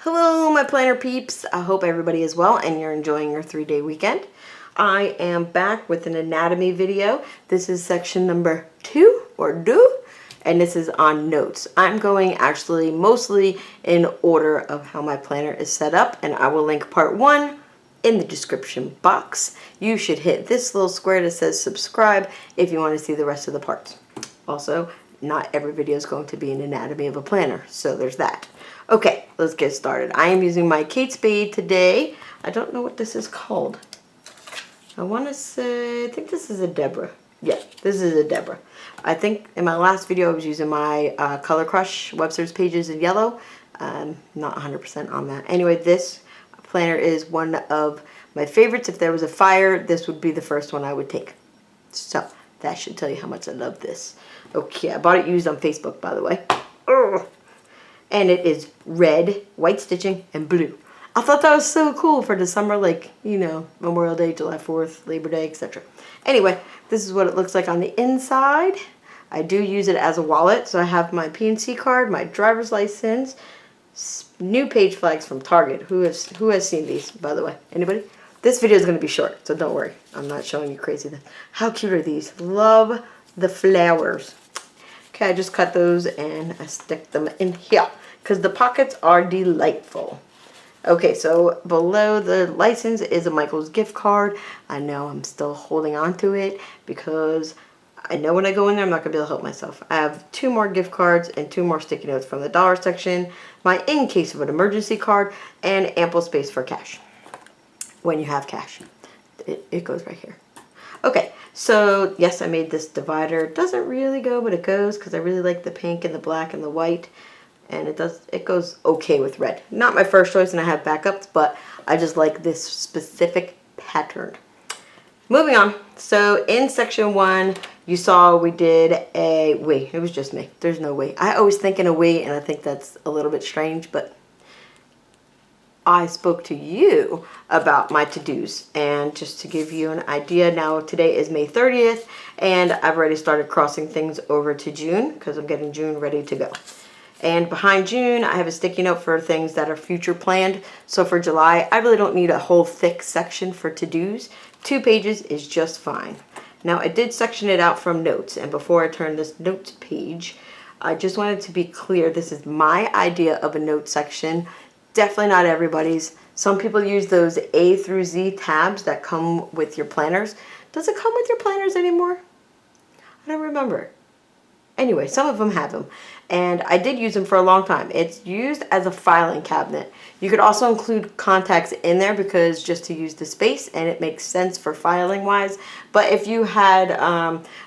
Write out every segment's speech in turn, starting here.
Hello, my planner peeps. I hope everybody is well and you're enjoying your 3-day weekend. I am back with an anatomy video. This is section number 2 or 2, and this is on notes. I'm going actually mostly in order of how my planner is set up, and I will link part 1 in the description box. You should hit this little square that says subscribe if you want to see the rest of the parts. Also, not every video is going to be an anatomy of a planner, so there's that. Okay, let's get started. I am using my Kate Spade today. I don't know what this is called. I want to say, I think this is a Deborah. Yeah, this is a Deborah. I think in my last video I was using my Color Crush Webster's Pages in yellow. Not 100% on that. Anyway, this planner is one of my favorites. If there was a fire, this would be the first one I would take. So, that should tell you how much I love this. Okay, I bought it used on Facebook, by the way. Ugh. And it is red, white stitching, and blue. I thought that was so cool for the summer, like, you know, Memorial Day, July 4th, Labor Day, etc. Anyway, this is what it looks like on the inside. I do use it as a wallet, so I have my PNC card, my driver's license, new page flags from Target. Who has seen these, by the way? Anybody? This video is going to be short, so don't worry. I'm not showing you crazy things. How cute are these? Love the flowers. Okay, I just cut those and I stick them in here because the pockets are delightful. Okay, so below the license is a Michael's gift card. I know I'm still holding on to it because I know when I go in there I'm not going to be able to help myself. I have 2 more gift cards and 2 more sticky notes from the dollar section, my in case of an emergency card, and ample space for cash. When you have cash. It goes right here. Okay, so yes, I made this divider. It doesn't really go, but it goes because I really like the pink and the black and the white. And it goes okay with red. Not my first choice, and I have backups, but I just like this specific pattern. Moving on. So in section 1, you saw we did a we. It was just me. There's no we. I always think in a we, and I think that's a little bit strange, but I spoke to you about my to-dos, and just to give you an idea, now today is May 30th and I've already started crossing things over to June because I'm getting June ready to go. And behind June I have a sticky note for things that are future planned. So for July I really don't need a whole thick section for to-dos. 2 pages is just fine. Now I did section it out from notes, and before I turn this notes page, I just wanted to be clear, this is my idea of a note section. Definitely not everybody's. Some people use those A through Z tabs that come with your planners. Does it come with your planners anymore? I don't remember. Anyway, some of them have them. And I did use them for a long time. It's used as a filing cabinet. You could also include contacts in there because just to use the space, and it makes sense for filing wise. But if you had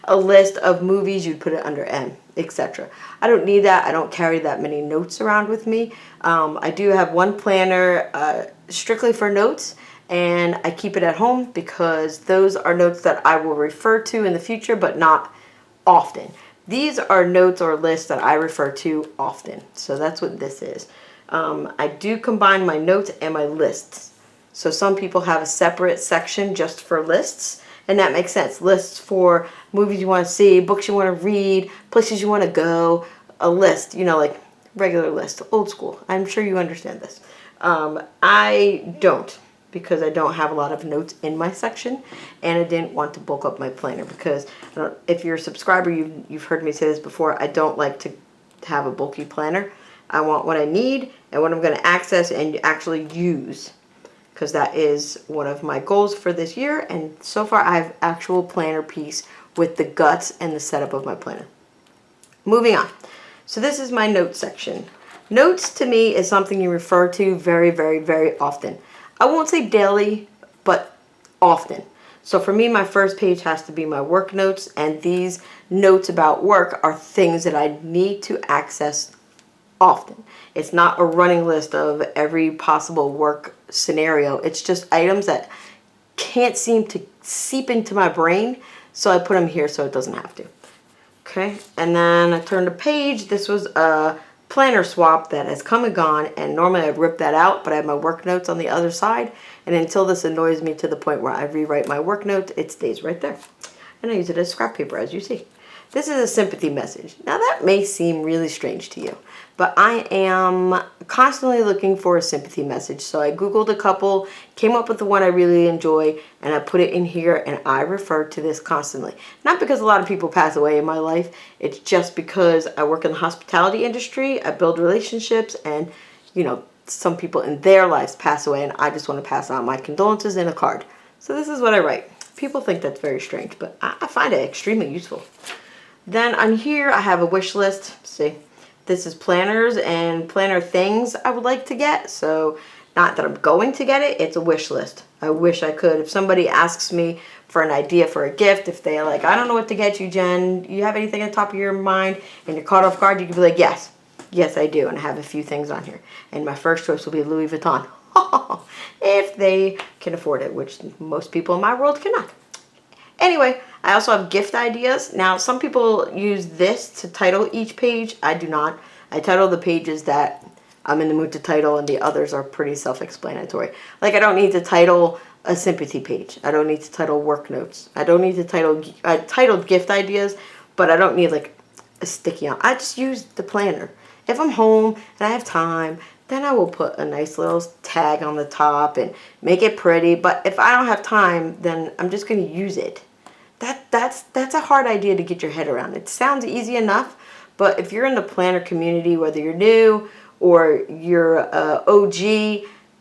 a list of movies, you'd put it under M, etc. I don't need that. I don't carry that many notes around with me. I do have one planner strictly for notes, and I keep it at home because those are notes that I will refer to in the future, but not often. These are notes or lists that I refer to often. So that's what this is. I do combine my notes and my lists. So some people have a separate section just for lists, and that makes sense. Lists for movies you want to see, books you want to read, places you want to go, a list, you know, like regular list, old school. I'm sure you understand this. I don't, because I don't have a lot of notes in my section, and I didn't want to bulk up my planner because if you're a subscriber, you've heard me say this before, I don't like to have a bulky planner. I want what I need and what I'm going to access and actually use, because that is one of my goals for this year, and so far I have actual planner piece with the guts and the setup of my planner. Moving on. So this is my notes section. Notes to me is something you refer to very, very, very often. I won't say daily, but often. So for me, my first page has to be my work notes, and these notes about work are things that I need to access often. It's not a running list of every possible work scenario. It's just items that can't seem to seep into my brain, so I put them here so it doesn't have to. Okay, and then I turned the page. This was a planner swap that has come and gone, and normally I'd rip that out, but I have my work notes on the other side, and until this annoys me to the point where I rewrite my work notes, it stays right there, and I use it as scrap paper, as you see. This is a sympathy message. Now that may seem really strange to you, but I am constantly looking for a sympathy message. So I Googled a couple, came up with the one I really enjoy, and I put it in here, and I refer to this constantly. Not because a lot of people pass away in my life, it's just because I work in the hospitality industry, I build relationships, and you know, some people in their lives pass away, and I just want to pass on my condolences in a card. So this is what I write. People think that's very strange, but I find it extremely useful. Then on here, I have a wish list. See, this is planners and planner things I would like to get. So not that I'm going to get it, it's a wish list. I wish I could. If somebody asks me for an idea for a gift, if they're like, I don't know what to get you, Jen, you have anything on the top of your mind and you're caught off guard, you can be like, yes. Yes, I do, and I have a few things on here. And my first choice will be Louis Vuitton. If they can afford it, which most people in my world cannot. Anyway, I also have gift ideas. Now, some people use this to title each page. I do not. I title the pages that I'm in the mood to title, and the others are pretty self-explanatory. Like, I don't need to title a sympathy page. I don't need to title work notes. I don't need to title... I titled gift ideas, but I don't need, like, a sticky on. I just use the planner. If I'm home and I have time, then I will put a nice little tag on the top and make it pretty. But if I don't have time, then I'm just going to use it. That's a hard idea to get your head around. It sounds easy enough, but if you're in the planner community, whether you're new or you're OG,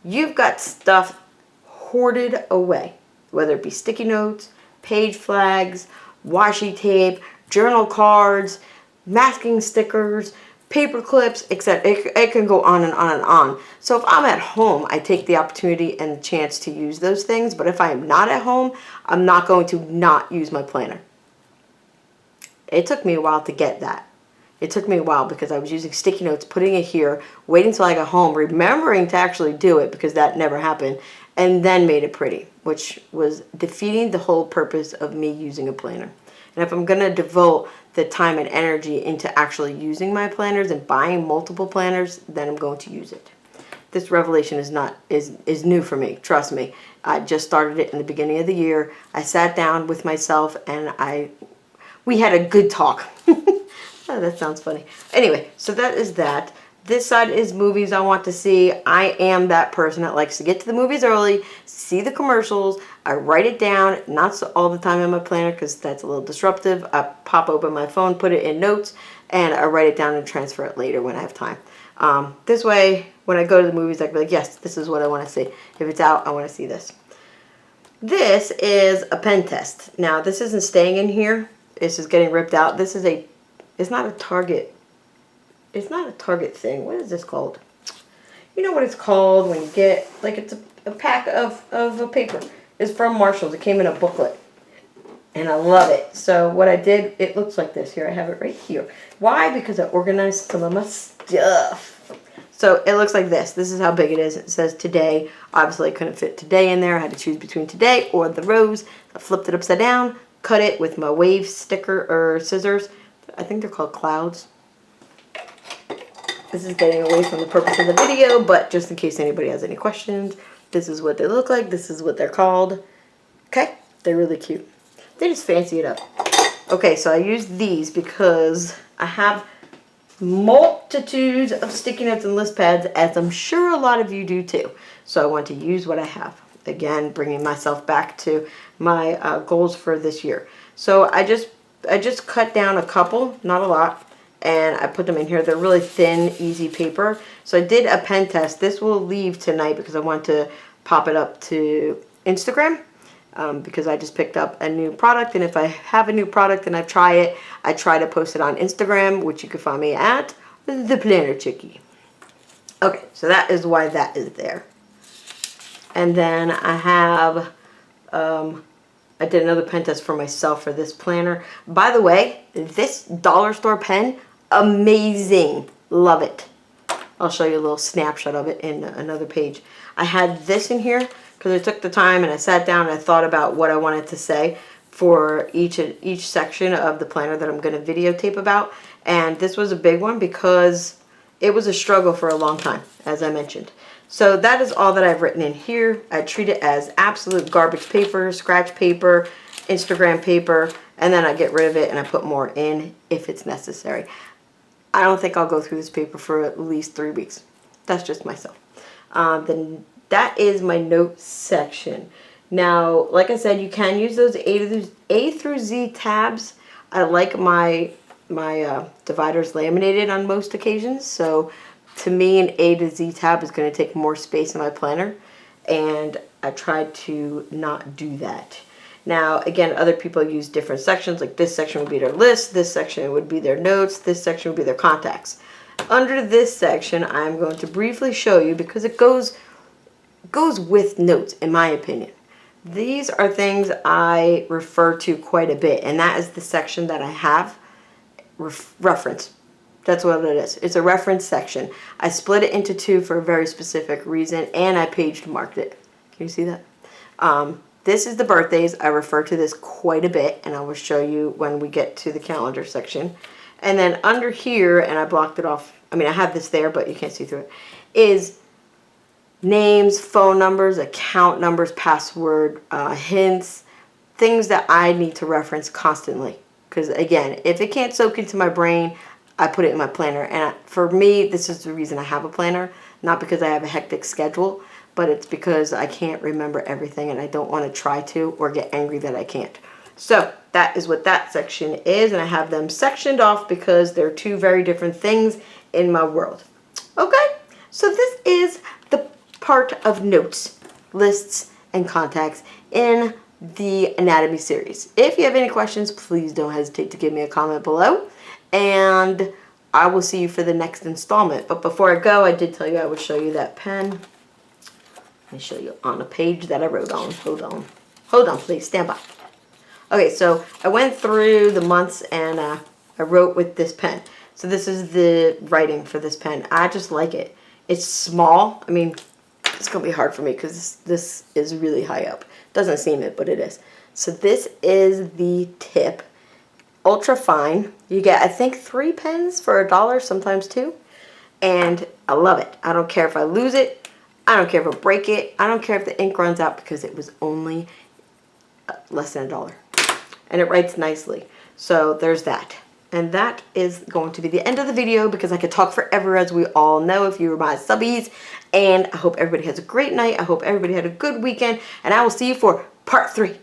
you've got stuff hoarded away, whether it be sticky notes, page flags, washi tape, journal cards, masking stickers, paper clips, etc. It can go on and on and on. So if I'm at home, I take the opportunity and the chance to use those things. But if I am not at home, I'm not going to not use my planner. It took me a while to get that. It took me a while because I was using sticky notes, putting it here, waiting until I got home, remembering to actually do it because that never happened, and then made it pretty, which was defeating the whole purpose of me using a planner. And if I'm going to devote the time and energy into actually using my planners and buying multiple planners, then I'm going to use it. This revelation is new for me. Trust me. I just started it in the beginning of the year. I sat down with myself and we had a good talk. Oh, that sounds funny. Anyway, so that is that. This side is movies I want to see. I am that person that likes to get to the movies early, see the commercials. I write it down, not so all the time in my planner because that's a little disruptive. I pop open my phone, put it in notes, and I write it down and transfer it later when I have time. This way, when I go to the movies, I can be like, yes, this is what I want to see. If it's out, I want to see this. This is a pen test. Now, this isn't staying in here. This is getting ripped out. This is it's not a Target. It's not a Target thing. What is this called? You know what it's called when you get, like, it's a pack of a paper. It's from Marshall's. It came in a booklet. And I love it. So what I did, it looks like this. Here, I have it right here. Why? Because I organized some of my stuff. So it looks like this. This is how big it is. It says today. Obviously, I couldn't fit today in there. I had to choose between today or the rose. I flipped it upside down, cut it with my wave sticker or scissors. I think they're called clouds. This is getting away from the purpose of the video, but just in case anybody has any questions, this is what they look like. This is what they're called. Okay? They're really cute. They just fancy it up. Okay, so I used these because I have multitudes of sticky notes and list pads, as I'm sure a lot of you do too. So I want to use what I have. Again, bringing myself back to my goals for this year. So I just cut down a couple, not a lot, and I put them in here. They're really thin, easy paper. So I did a pen test. This will leave tonight because I want to pop it up to Instagram because I just picked up a new product. And if I have a new product and I try to post it on Instagram, which you can find me at The Planner Chickie. Okay, so that is why that is there. And then I have... I did another pen test for myself for this planner. By the way, this dollar store pen, amazing. Love it. I'll show you a little snapshot of it in another page. I had this in here because I took the time and I sat down and I thought about what I wanted to say for each section of the planner that I'm going to videotape about. And this was a big one because it was a struggle for a long time, as I mentioned. So that is all that I've written in here. I treat it as absolute garbage paper, scratch paper, Instagram paper, and then I get rid of it and I put more in if it's necessary. I don't think I'll go through this paper for at least 3 weeks. That's just myself. Then that is my notes section. Now, like I said, you can use those A through Z tabs. I like my dividers laminated on most occasions, so to me an A to Z tab is going to take more space in my planner, and I tried to not do that. Now, again, other people use different sections, like this section would be their list, this section would be their notes, this section would be their contacts. Under this section, I'm going to briefly show you, because it goes with notes, in my opinion. These are things I refer to quite a bit, and that is the section that I have reference. That's what it is. It's a reference section. I split it into 2 for a very specific reason, and I page marked it. Can you see that? This is the birthdays. I refer to this quite a bit, and I will show you when we get to the calendar section. And then under here, and I blocked it off, I mean I have this there, but you can't see through it, is names, phone numbers, account numbers, password, hints, things that I need to reference constantly. Because again, if it can't soak into my brain, I put it in my planner. And for me, this is the reason I have a planner. Not because I have a hectic schedule, but it's because I can't remember everything and I don't want to try to or get angry that I can't. So that is what that section is, and I have them sectioned off because they're 2 very different things in my world. Okay, so this is the part of notes, lists, and contacts in the anatomy series. If you have any questions, please don't hesitate to give me a comment below, and I will see you for the next installment. But before I go, I did tell you I would show you that pen. Let me show you on a page that I wrote on. Hold on, please, stand by. Okay, so I went through the months and I wrote with this pen. So this is the writing for this pen. I just like it. It's small. I mean, it's going to be hard for me because this is really high up. Doesn't seem it, but it is. So this is the tip. Ultra fine. You get, I think, 3 pens for $1, sometimes 2. And I love it. I don't care if I lose it. I don't care if I break it. I don't care if the ink runs out because it was only less than $1. And it writes nicely. So there's that. And that is going to be the end of the video because I could talk forever, as we all know if you were my subbies. And I hope everybody has a great night. I hope everybody had a good weekend. And I will see you for part 3.